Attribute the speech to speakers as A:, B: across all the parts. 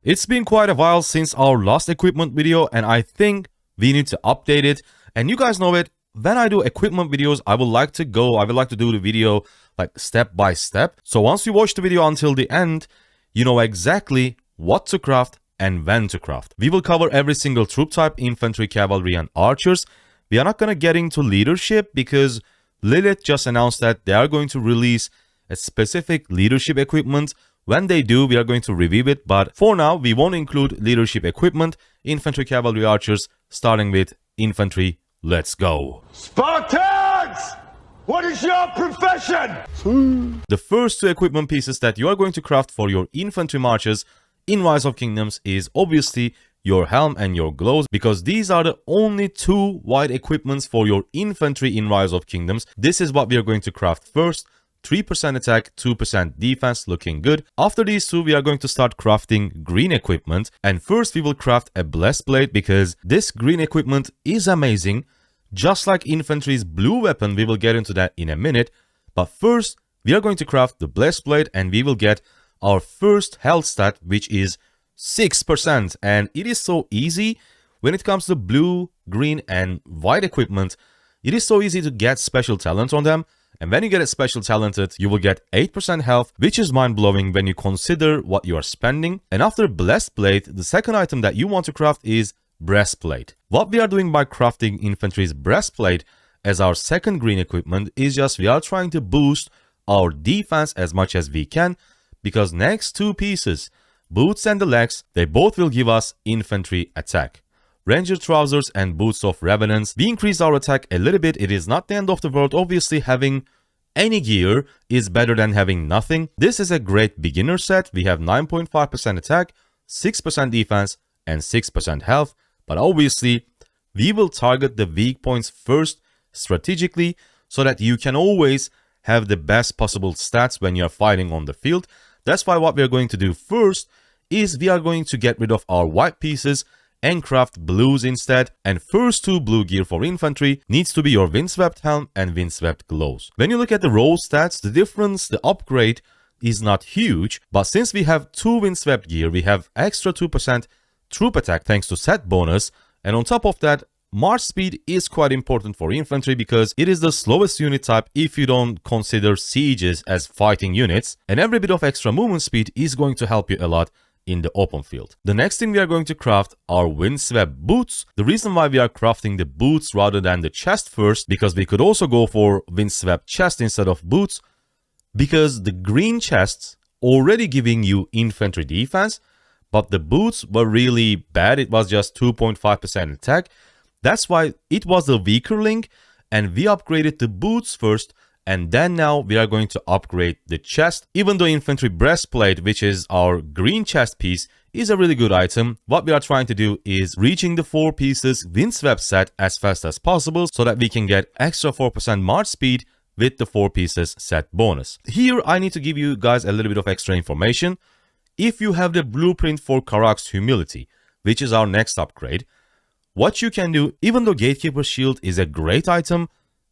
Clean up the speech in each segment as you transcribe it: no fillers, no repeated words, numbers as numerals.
A: It's been quite a while since our last equipment video, and I think we need to update it. And you guys know it, when I do equipment videos, I would like to do the video like step by step. So once you watch the video until the end, you know exactly what to craft and when to craft. We will cover every single troop type, infantry, cavalry, and archers. We are not going to get into leadership because Lilith just announced that they are going to release a specific leadership equipment. When they do, we are going to review it, but for now, we won't include leadership equipment, infantry, cavalry, archers, starting with infantry. Let's go.
B: Spartans! What is your profession?
A: The first two equipment pieces that you are going to craft for your infantry marches in Rise of Kingdoms is obviously your helm and your gloves, because these are the only two white equipments for your infantry in Rise of Kingdoms. This is what we are going to craft first. 3% attack, 2% defense, looking good. After these two, we are going to start crafting green equipment. And first, we will craft a blessed blade because this green equipment is amazing. Just like infantry's blue weapon, we will get into that in a minute. But first, we are going to craft the blessed blade and we will get our first health stat, which is 6%. And it is so easy when it comes to blue, green, and white equipment. It is so easy to get special talent on them. And when you get a special talented, you will get 8% health, which is mind-blowing when you consider what you are spending. And after Blessed Blade, the second item that you want to craft is Breastplate. What we are doing by crafting infantry's Breastplate as our second green equipment is just we are trying to boost our defense as much as we can, because next two pieces, boots and the legs, they both will give us infantry attack. Ranger trousers and boots of revenants. We increase our attack a little bit. It is not the end of the world. Obviously, having any gear is better than having nothing. This is a great beginner set. We have 9.5% attack, 6% defense, and 6% health. But obviously, we will target the weak points first strategically so that you can always have the best possible stats when you're fighting on the field. That's why what we're going to do first is we are going to get rid of our white pieces and craft blues instead. And first two blue gear for infantry needs to be your windswept helm and windswept gloves. When you look at the raw stats, the difference, the upgrade is not huge, but since we have two windswept gear, we have extra 2% troop attack thanks to set bonus, and on top of that, march speed is quite important for infantry because it is the slowest unit type if you don't consider sieges as fighting units, and every bit of extra movement speed is going to help you a lot in the open field. The next thing we are going to craft are windswept boots. The reason why we are crafting the boots rather than the chest first, because we could also go for windswept chest instead of boots, because the green chests already giving you infantry defense, but the boots were really bad. It was just 2.5% attack. That's why it was the weaker link, and we upgraded the boots first. And then now we are going to upgrade the chest. Even though infantry breastplate, which is our green chest piece, is a really good item, what we are trying to do is reaching the 4 pieces windswept set as fast as possible so that we can get extra 4% march speed with the 4 pieces set bonus. Here I need to give you guys a little bit of extra information. If you have the blueprint for Karak's Humility, which is our next upgrade, what you can do, even though Gatekeeper's Shield is a great item,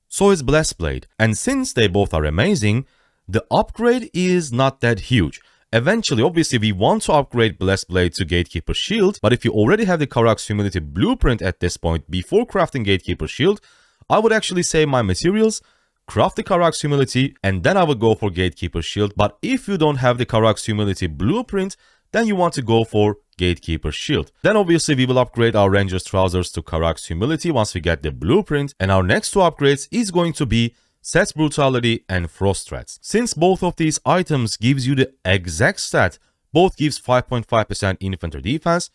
A: so is Blessed Blade. And since they both are amazing, the upgrade is not that huge. Eventually, obviously, we want to upgrade Blessed Blade to Gatekeeper's Shield, but if you already have the Karak's Humility blueprint at this point before crafting Gatekeeper's Shield, I would actually save my materials, craft the Karak's Humility, and then I would go for Gatekeeper's Shield. But if you don't have the Karak's Humility blueprint, then you want to go for Gatekeeper's Shield. Then obviously we will upgrade our Ranger's Trousers to Karak's Humility once we get the blueprint, and our next two upgrades is going to be Set's Brutality and Frost Threats. Since both of these items gives you the exact stat, both gives 5.5% infantry defense,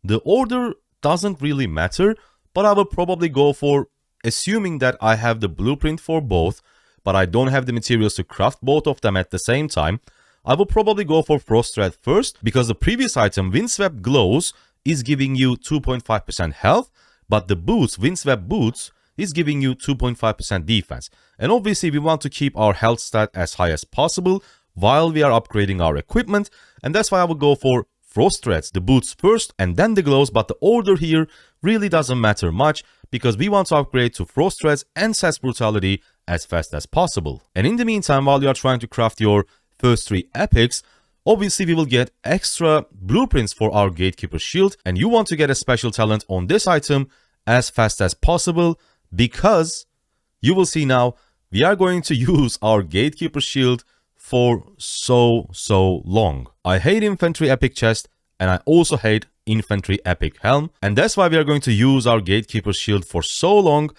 A: the order doesn't really matter, but I will probably go for, assuming that I have the blueprint for both, but I don't have the materials to craft both of them at the same time, I will probably go for Frost Threat first, because the previous item, Windswept Gloves, is giving you 2.5% health, but the boots, Windswept Boots, is giving you 2.5% defense. And obviously we want to keep our health stat as high as possible while we are upgrading our equipment, and that's why I will go for Frost Threats, the boots first and then the gloves, but the order here really doesn't matter much because we want to upgrade to Frost Threats and Set's Brutality as fast as possible. And in the meantime, while you are trying to craft your first 3 epics, Obviously, we will get extra blueprints for our Gatekeeper shield, and you want to get a special talent on this item as fast as possible, because you will see now we are going to use our Gatekeeper shield for so long. I hate Infantry epic chest, and I also hate Infantry epic helm, and that's why we are going to use our Gatekeeper shield for so long,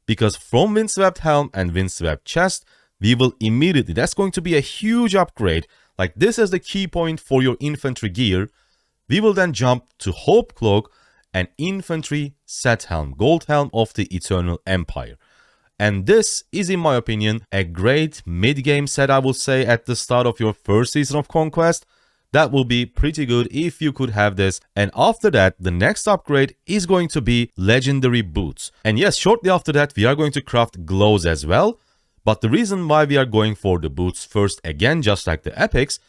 A: because from windswept helm and windswept chest, we will immediately, that's going to be a huge upgrade. Like, this is the key point for your infantry gear. We will then jump to Hope Cloak and Infantry set helm, gold helm of the Eternal Empire. And this is, in my opinion, a great mid-game set, I would say, at the start of your first season of Conquest. That will be pretty good if you could have this. And after that, the next upgrade is going to be legendary boots. And yes, shortly after that, we are going to craft gloves as well. But the reason why we are going for the boots first, again, just like the epics,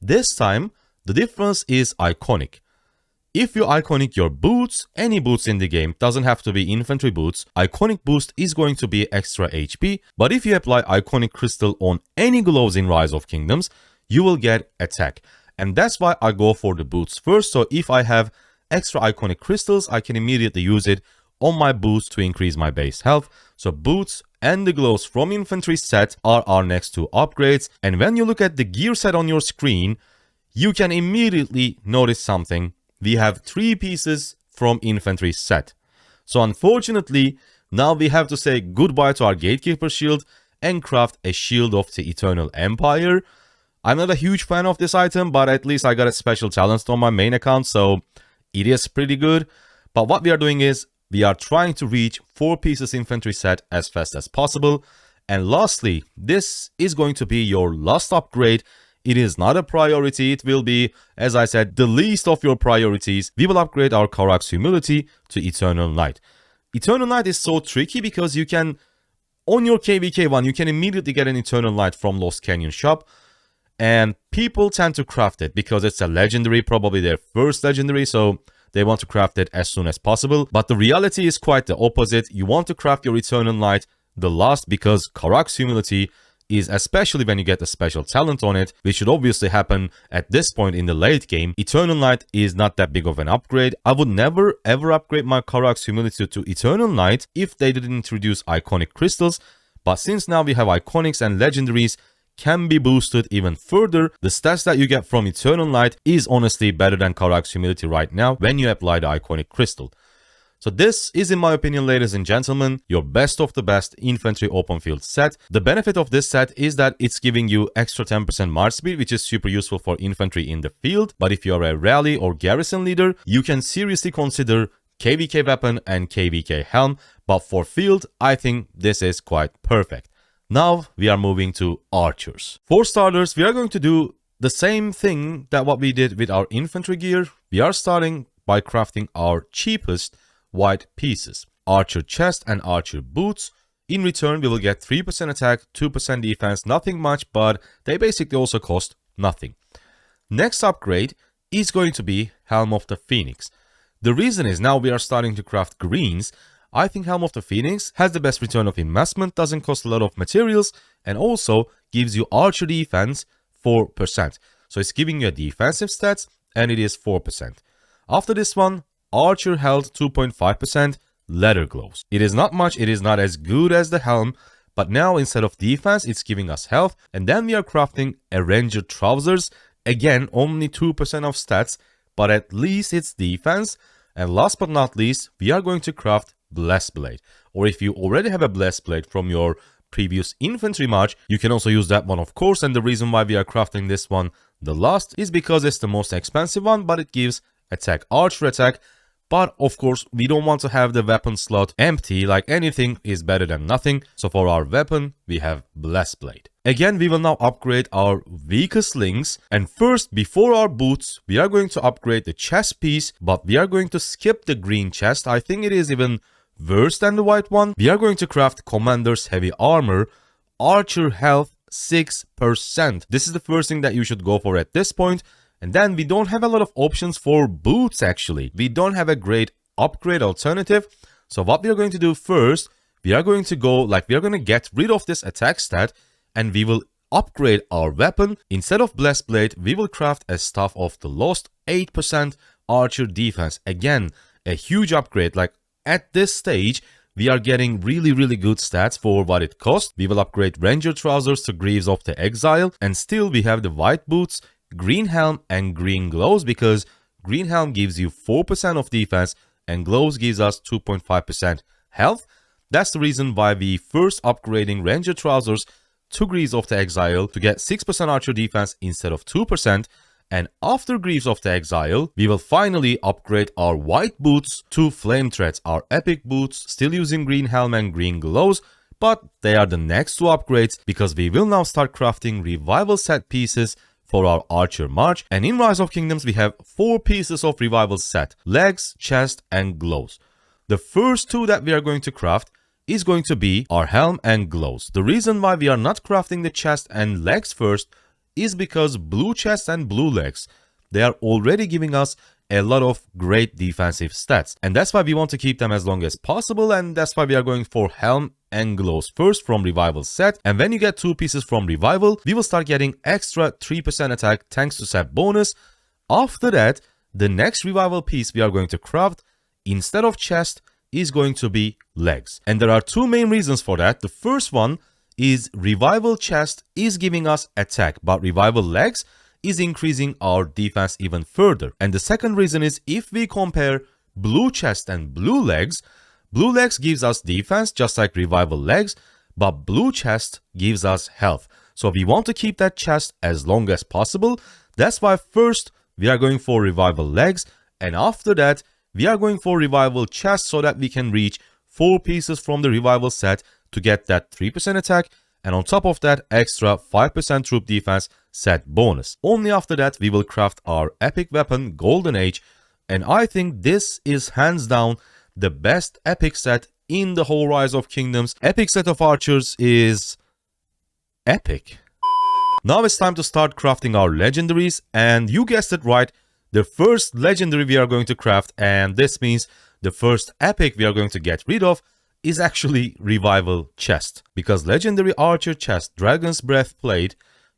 A: this time, the difference is iconic. If you iconic your boots, any boots in the game, doesn't have to be infantry boots, iconic boost is going to be extra HP. But if you apply iconic crystal on any gloves in Rise of Kingdoms, you will get attack. And that's why I go for the boots first. So if I have extra iconic crystals, I can immediately use it on my boots to increase my base health. So boots and the gloves from infantry set are our next two upgrades. And when you look at the gear set on your screen, you can immediately notice something. We have 3 pieces from infantry set. So unfortunately, now we have to say goodbye to our Gatekeeper shield and craft a shield of the Eternal Empire. I'm not a huge fan of this item, but at least I got a special talent on my main account, so it is pretty good. But what we are doing is, we are trying to reach 4 pieces infantry set as fast as possible. And lastly, this is going to be your last upgrade. It is not a priority, it will be, as I said, the least of your priorities. We will upgrade our Karak's Humility to Eternal Knight. Eternal Knight is so tricky because you can, on your KVK1, you can immediately get an Eternal Knight from Lost Canyon shop. And people tend to craft it because it's a legendary, probably their first legendary, so they want to craft it as soon as possible. But the reality is quite the opposite. You want to craft your Eternal Knight the last, because Karak's Humility is, especially when you get a special talent on it, which should obviously happen at this point in the late game. Eternal Knight is not that big of an upgrade. I would never ever upgrade my Karak's Humility to Eternal Knight if they didn't introduce iconic crystals. But since now we have iconics and legendaries can be boosted even further, the stats that you get from Eternal Knight is honestly better than Karak's Humility right now when you apply the iconic crystal. So this is, in my opinion, ladies and gentlemen, your best of the best infantry open field set. The benefit of this set is that it's giving you extra 10% march speed, which is super useful for infantry in the field. But if you're a rally or garrison leader, you can seriously consider KVK weapon and KVK helm. But for field, I think this is quite perfect. Now we are moving to archers. For starters, we are going to do the same thing that what we did with our infantry gear. We are starting by crafting our cheapest white pieces, archer chest and archer boots. In return, we will get 3% attack, 2% defense, nothing much, but they basically also cost nothing. Next upgrade is going to be Helm of the Phoenix. The reason is, now we are starting to craft greens. I think Helm of the Phoenix has the best return of investment, doesn't cost a lot of materials, and also gives you archer defense 4%. So it's giving you a defensive stats, and it is 4%. After this one, archer health 2.5%, leather gloves. It is not much, it is not as good as the helm, but now instead of defense, it's giving us health. And then we are crafting a ranger trousers. Again, only 2% of stats, but at least it's defense. And last but not least, we are going to craft Blessed Blade. Or if you already have a Blessed Blade from your previous infantry march, you can also use that one, of course. And the reason why we are crafting this one the last is because it's the most expensive one, but it gives attack, archer attack. But of course, we don't want to have the weapon slot empty, like anything is better than nothing. So for our weapon, we have Blessed Blade. Again, we will now upgrade our weakest links. And first, before our boots, we are going to upgrade the chest piece, but we are going to skip the green chest. I think it is even worse than the white one. We are going to craft Commander's Heavy Armor, Archer Health 6%. This is the first thing that you should go for at this point. And then we don't have a lot of options for boots actually. We don't have a great upgrade alternative. So what we are going to do first, we are going to go, we are going to get rid of this attack stat and we will upgrade our weapon. Instead of Blessed Blade, we will craft a Staff of the Lost, 8% archer defense. Again, a huge upgrade. Like at this stage, we are getting really good stats for what it costs. We will upgrade Ranger Trousers to Greaves of the Exile, and still we have the White Boots, Green Helm and Green Gloves, because Green Helm gives you 4% of defense and Gloves gives us 2.5% health. That's the reason why we first upgrading Ranger Trousers to Greaves of the Exile to get 6% archer defense instead of 2%. And after Greaves of the Exile, we will finally upgrade our White Boots to Flame Threads, our epic boots, still using Green Helm and Green Gloves, but they are the next two upgrades because we will now start crafting Revival set pieces for our Archer March. And in Rise of Kingdoms, we have 4 pieces of Revival set: legs, chest and gloves. The first two that we are going to craft is going to be our helm and gloves. The reason why we are not crafting the chest and legs first is because blue chest and blue legs, they are already giving us a lot of great defensive stats. And that's why we want to keep them as long as possible, and that's why we are going for helm and gloves first from Revival set. And when you get 2 pieces from Revival, we will start getting extra 3% attack thanks to set bonus. After that, the next Revival piece we are going to craft, instead of chest, is going to be legs. And there are 2 main reasons for that. The first one is Revival chest is giving us attack, but Revival legs is increasing our defense even further. And the second reason is if we compare blue chest and blue legs gives us defense just like Revival legs, but blue chest gives us health. So we want to keep that chest as long as possible. That's why first we are going for Revival legs, and after that we are going for Revival chest so that we can reach 4 pieces from the Revival set to get that 3% attack, and on top of that extra 5% troop defense set bonus. Only after that we will craft our epic weapon Golden Age, and I think this is hands down the best epic set in the whole Rise of Kingdoms. Epic set of archers is epic. Now it's time to start crafting our legendaries, and you guessed it right, the first legendary we are going to craft, and this means the first epic we are going to get rid of, is actually Revival chest, because legendary archer chest Dragon's Breath Plate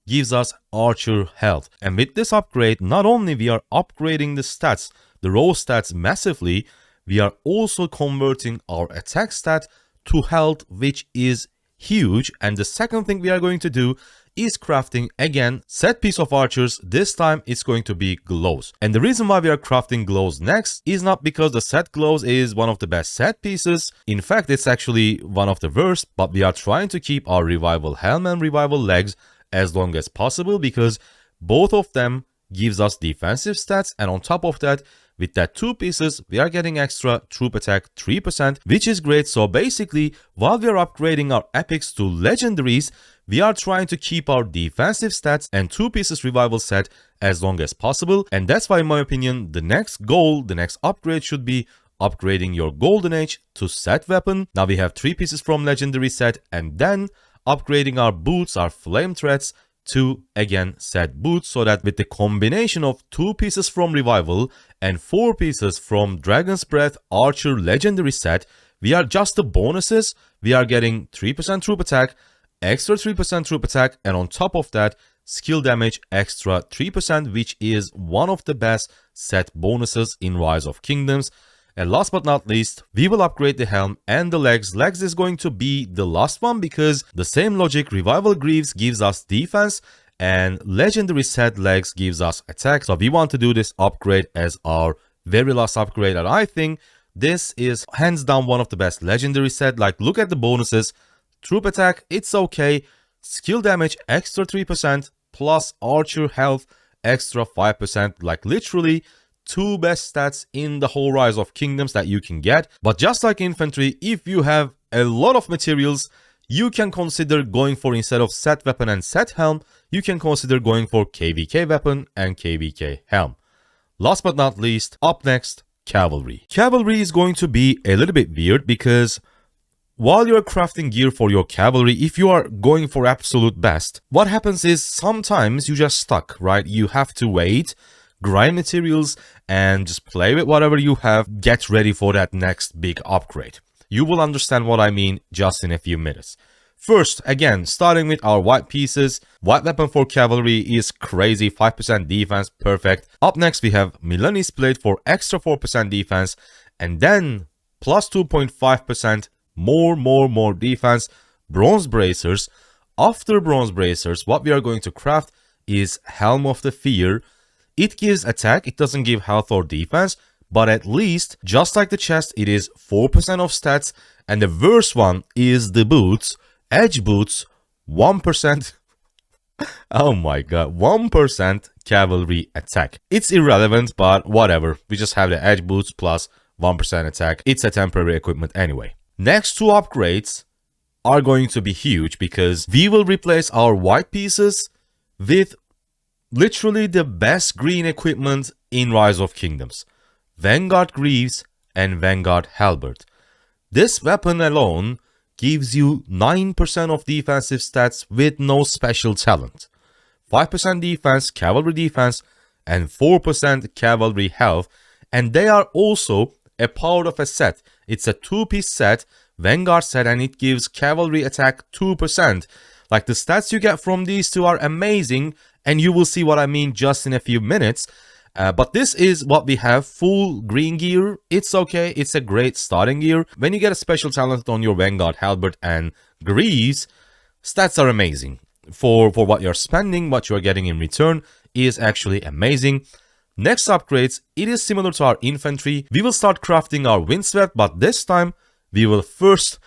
A: gives us archer health. And with this upgrade, not only we are upgrading the stats, the raw stats massively, we are also converting our attack stat to health, which is huge. And the second thing we are going to do is crafting again set piece of archers. This time it's going to be gloves. And the reason why we are crafting gloves next is not because the set gloves is one of the best set pieces. In fact, it's actually one of the worst, but we are trying to keep our Revival helm and Revival legs as long as possible because both of them gives us defensive stats, and on top of that, with that 2 pieces, we are getting extra troop attack 3%, which is great. So basically, while we are upgrading our epics to legendaries, we are trying to keep our defensive stats and 2 pieces Revival set as long as possible. And that's why, in my opinion, the next goal, the next upgrade should be upgrading your Golden Age to set weapon. Now we have 3 pieces from legendary set, and then upgrading our boots, our flame threads, to again set boots, so that with the combination of 2 pieces from Revival and 4 pieces from Dragon's Breath Archer legendary set, we are just the bonuses. We are getting 3% troop attack, extra 3% troop attack, and on top of that skill damage extra 3%, which is one of the best set bonuses in Rise of Kingdoms. And last but not least, we will upgrade the helm and the legs. Legs is going to be the last one because the same logic, Revival Greaves gives us defense and legendary set legs gives us attack. So we want to do this upgrade as our very last upgrade, and I think this is hands down one of the best legendary set. Like, look at the bonuses. Troop attack, it's okay. Skill damage, extra 3%, plus archer health, extra 5%. Like, literally 2 best stats in the whole Rise of Kingdoms that you can get. But just like infantry, if you have a lot of materials, you can consider going for, instead of set weapon and set helm, you can consider going for KVK weapon and KVK helm. Last but not least, up next, cavalry. Cavalry is going to be a little bit weird because while you're crafting gear for your cavalry, if you are going for absolute best, what happens is sometimes you just stuck, right? You have to wait, grind materials, and just play with whatever you have, get ready for that next big upgrade. You will understand what I mean just in a few minutes. First, again, starting with our white pieces. White weapon for cavalry is crazy, 5% defense, perfect. Up next, we have Milanese plate for extra 4% defense, and then plus 2.5% more defense. Bronze bracers. After bronze bracers, what we are going to craft is Helm of the Fear. It gives attack, it doesn't give health or defense, but at least, just like the chest, it is 4% of stats, and the worst one is the boots. Edge boots, 1%. Oh my god, 1% cavalry attack. It's irrelevant, but whatever. We just have the edge boots plus 1% attack. It's a temporary equipment anyway. Next two upgrades are going to be huge because we will replace our white pieces with literally the best green equipment in Rise of Kingdoms. Vanguard Greaves and Vanguard Halberd. This weapon alone gives you 9% of defensive stats with no special talent. 5% defense, cavalry defense, and 4% cavalry health. And they are also a part of a set. It's a 2-piece set, Vanguard set, and it gives cavalry attack 2%. Like, the stats you get from these two are amazing, and you will see what I mean just in a few minutes. But this is what we have, full green gear. It's okay, it's a great starting gear. When you get a special talent on your Vanguard Halberd and Greaves, stats are amazing. For what you're spending, what you're getting in return is actually amazing. Next upgrades, it is similar to our infantry. We will start crafting our windswept, but this time we will first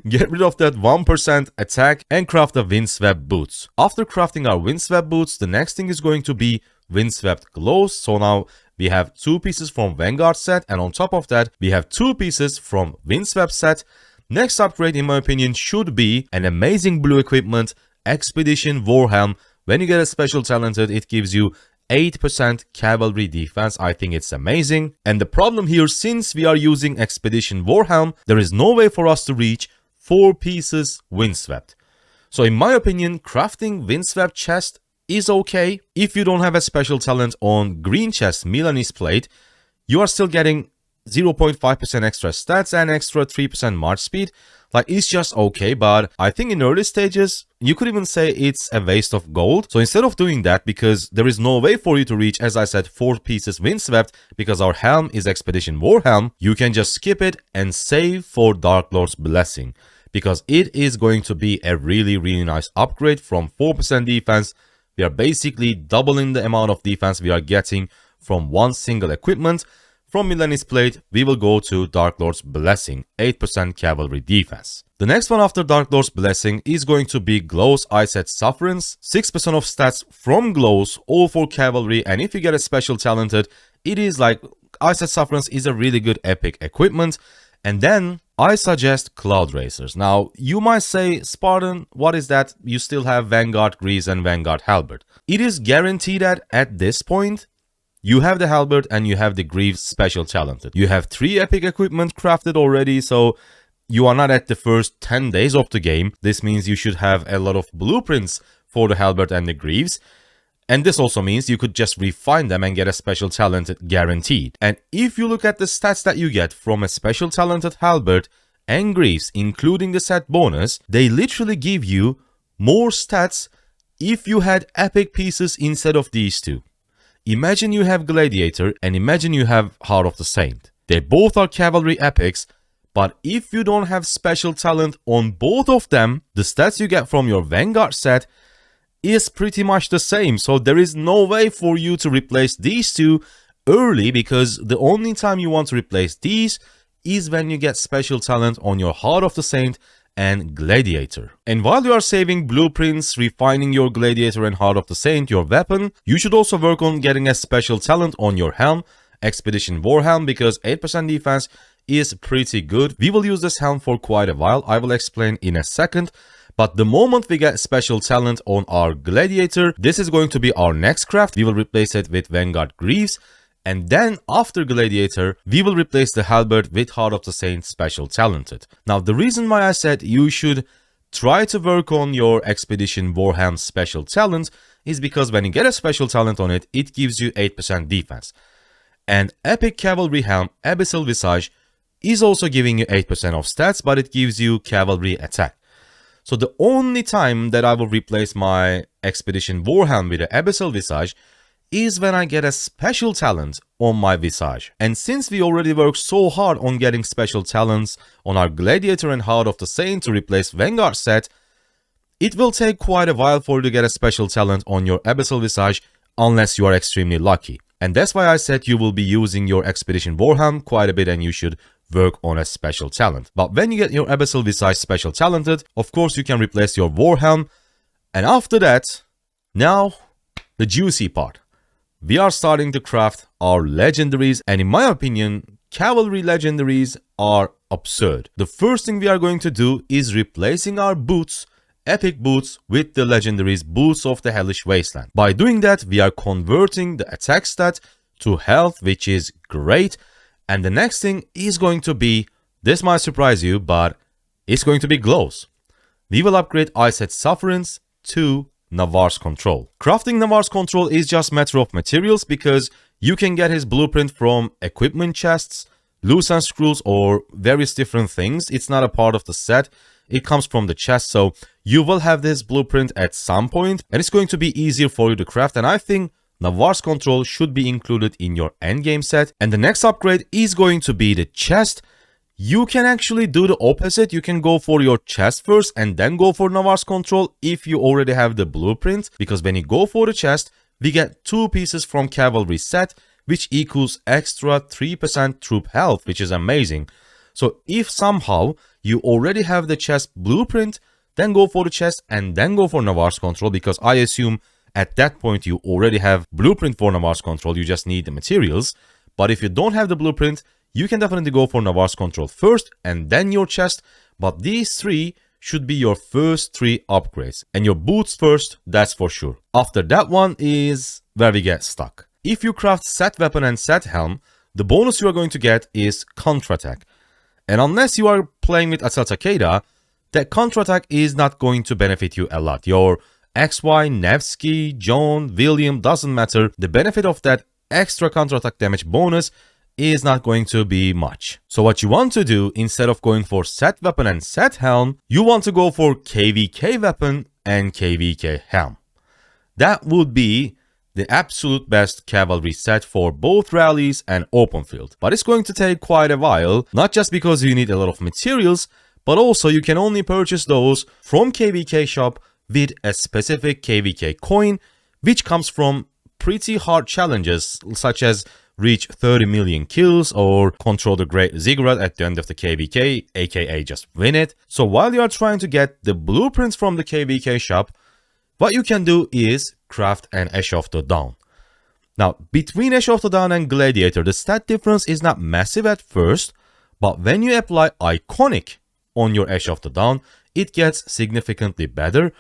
A: get rid of that 1% attack and craft the windswept boots. After crafting our windswept boots, the next thing is going to be windswept gloves. So now we have 2 pieces from Vanguard set, and on top of that we have 2 pieces from windswept set. Next upgrade, in my opinion, should be an amazing blue equipment, Expedition Warhelm. When you get a special talented, it gives you 8% cavalry defense. I think it's amazing. And the problem here, since we are using Expedition Warhelm, there is no way for us to reach 4 pieces windswept. So in my opinion, crafting windswept chest is okay. If you don't have a special talent on green chest Milanese plate, you are still getting 0.5% extra stats and extra 3% march speed. Like, it's just okay, but I think in early stages, you could even say it's a waste of gold. So instead of doing that, because there is no way for you to reach, as I said, 4 pieces windswept, because our helm is Expedition Warhelm, you can just skip it and save for Dark Lord's Blessing, because it is going to be a really nice upgrade. From 4% defense, we are basically doubling the amount of defense we are getting from one single equipment. From Milanese plate, we will go to Dark Lord's Blessing, 8% cavalry defense. The next one after Dark Lord's Blessing is going to be Glow's Ice-Edge Sufferance, 6% of stats from Glows, all for cavalry, and if you get a special talented, it is like, Ice-Edge Sufferance is a really good epic equipment. And then I suggest Cloud Racers. Now, you might say, Spartan, what is that? You still have Vanguard Greaves and Vanguard Halberd. It is guaranteed that at this point, you have the Halberd and you have the Greaves special talented. You have 3 epic equipment crafted already, so you are not at the first 10 days of the game. This means you should have a lot of blueprints for the Halberd and the Greaves. And this also means you could just refine them and get a special talented guaranteed. And if you look at the stats that you get from a special talented Halberd and Greaves, including the set bonus, they literally give you more stats if you had epic pieces instead of these two. Imagine you have Gladiator and imagine you have Heart of the Saint. They both are cavalry epics, but if you don't have special talent on both of them, the stats you get from your Vanguard set is pretty much the same. So there is no way for you to replace these two early, because the only time you want to replace these is when you get special talent on your Heart of the Saint and Gladiator. And while you are saving blueprints, refining your Gladiator and Heart of the Saint, your weapon, you should also work on getting a special talent on your helm, Expedition Warhelm, because 8% defense is pretty good. We will use this helm for quite a while. I will explain in a second. But the moment we get special talent on our Gladiator, this is going to be our next craft. We will replace it with Vanguard Greaves. And then after Gladiator, we will replace the Halberd with Heart of the Saint special talented. Now, the reason why I said you should try to work on your Expedition Warhelm special talent is because when you get a special talent on it, it gives you 8% defense. And Epic Cavalry Helm Abyssal Visage is also giving you 8% of stats, but it gives you cavalry attack. So the only time that I will replace my Expedition Warhelm with an Abyssal Visage is when I get a special talent on my Visage. And since we already worked so hard on getting special talents on our Gladiator and Heart of the Saint to replace Vanguard set, it will take quite a while for you to get a special talent on your Abyssal Visage unless you are extremely lucky. And that's why I said you will be using your Expedition Warhelm quite a bit and you should work on a special talent. But when you get your Abyssal Visage special talented, of course you can replace your Warhelm. And after that, now the juicy part. We are starting to craft our legendaries, and in my opinion, cavalry legendaries are absurd. The first thing we are going to do is replacing our boots, epic boots, with the legendaries Boots of the Hellish Wasteland. By doing that, we are converting the attack stat to health, which is great. And the next thing is going to be, this might surprise you, but it's going to be glows. We will upgrade Icehead's Sufferance to Navarre's Control. Crafting Navarre's Control is just a matter of materials because you can get his blueprint from equipment chests, loose and screws, or various different things. It's not a part of the set. It comes from the chest, so you will have this blueprint at some point, and it's going to be easier for you to craft. And I think Navarre's Control should be included in your endgame set. And the next upgrade is going to be the chest. You can actually do the opposite. You can go for your chest first and then go for Navarre's Control if you already have the blueprint. Because when you go for the chest, we get 2 pieces from Cavalry set, which equals extra 3% troop health, which is amazing. So if somehow you already have the chest blueprint, then go for the chest and then go for Navarre's Control, because I assume at that point you already have blueprint for Navarre's Control, you just need the materials. But if you don't have the blueprint, you can definitely go for Navarre's Control first and then your chest, but these 3 should be your first 3 upgrades. And your boots first, that's for sure. After that one is where we get stuck. If you craft set weapon and set helm, the bonus you are going to get is counterattack. And unless you are playing with Atel Takeda, that counterattack is not going to benefit you a lot. Your XY, Nevsky, John, William, doesn't matter. The benefit of that extra counterattack damage bonus is not going to be much. So what you want to do, instead of going for set weapon and set helm, you want to go for KVK weapon and KVK helm. That would be the absolute best cavalry set for both rallies and open field. But it's going to take quite a while, not just because you need a lot of materials, but also you can only purchase those from KVK shop with a specific KVK coin, which comes from pretty hard challenges such as reach 30 million kills or control the Great Ziggurat at the end of the KVK, aka just win it. So while you are trying to get the blueprints from the KVK shop, what you can do is craft an Ash of the Dawn. Now, between Ash of the Dawn and Gladiator, the stat difference is not massive at first, but when you apply Iconic on your Ash of the Dawn, it gets significantly better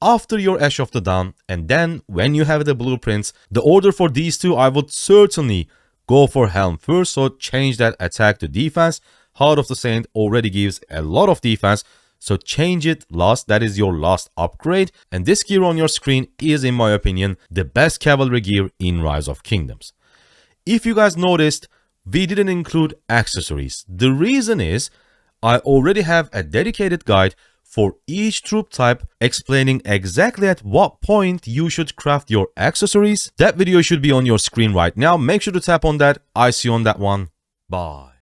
A: after your Ash of the Dawn. And then when you have the blueprints, the order for these 2, I would certainly go for Helm first, so change that attack to defense. Heart of the Saint already gives a lot of defense, so change it last. That is your last upgrade. And this gear on your screen is, in my opinion, the best cavalry gear in Rise of Kingdoms. If you guys noticed, we didn't include accessories. The reason is I already have a dedicated guide for each troop type explaining exactly at what point you should craft your accessories. That video should be on your screen right now. Make sure to tap on that. I see you on that one. Bye.